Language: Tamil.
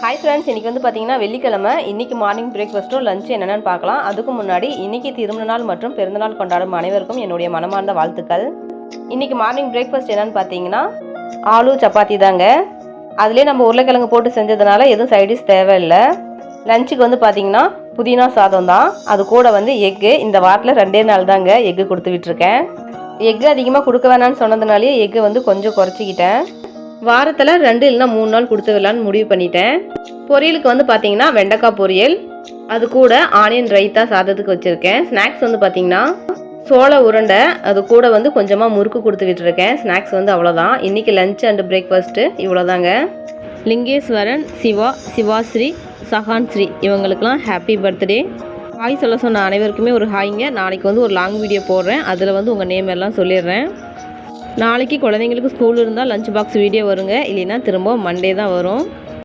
ஹாய் ஃப்ரெண்ட்ஸ், இன்றைக்கி வந்து பார்த்திங்கன்னா வெள்ளிக்கிழமை. இன்றைக்கி மார்னிங் பிரேக்ஃபாஸ்ட்டும் லஞ்சு என்னென்னு பார்க்கலாம். அதுக்கு முன்னாடி இன்றைக்கி திருமண நாள் மற்றும் பிறந்தநாள் கொண்டாடும் அனைவருக்கும் என்னுடைய மனமார்ந்த வாழ்த்துக்கள். இன்றைக்கி மார்னிங் பிரேக்ஃபாஸ்ட் என்னென்னு பார்த்தீங்கன்னா ஆலு சப்பாத்தி தாங்க. அதிலே நம்ம உருளைக்கிழங்கு போட்டு செஞ்சதுனால எதுவும் சைடிஷ் தேவையில்லை. லஞ்சுக்கு வந்து பார்த்திங்கன்னா புதினா சாதம் தான். அது கூட வந்து எக்கு. இந்த வாரத்தில் 2 நாள் தாங்க எக்கு கொடுத்து விட்டுருக்கேன். எக்கு அதிகமாக கொடுக்க வேணான்னு சொன்னதுனாலே எக்கு வந்து கொஞ்சம் குறைச்சிக்கிட்டேன். வாரத்தில் 2 இல்லைனா 3 நாள் கொடுத்து விடலான்னு முடிவு பண்ணிட்டேன். பொரியலுக்கு வந்து பார்த்திங்கன்னா வெண்டைக்காய் பொரியல், அது கூட ஆனியன் ரைத்தா சாதத்துக்கு வச்சுருக்கேன். ஸ்நாக்ஸ் வந்து பார்த்திங்கன்னா சோள உருண்டை, அது கூட வந்து கொஞ்சமாக முறுக்கு கொடுத்து விட்டுருக்கேன். ஸ்நாக்ஸ் வந்து அவ்வளோதான். இன்றைக்கி லஞ்ச் அண்ட் பிரேக்ஃபாஸ்ட்டு இவ்வளோதாங்க. லிங்கேஸ்வரன், சிவா, சிவாஸ்ரீ, சஹான்ஸ்ரீ இவங்களுக்கெல்லாம் ஹாப்பி பர்த்டே. ஹாய் சொல்ல சொன்ன அனைவருக்குமே ஒரு ஹாய்ங்க. நாளைக்கு வந்து ஒரு லாங் வீடியோ போடுறேன். அதில் வந்து உங்கள் நேம் எல்லாம் சொல்லிடுறேன். நாளைக்கு குழந்தைங்களுக்கு ஸ்கூல் இருந்தால் லஞ்ச் பாக்ஸ் வீடியோ வருங்க. இல்லைன்னா திரும்ப மண்டே தான் வரும்.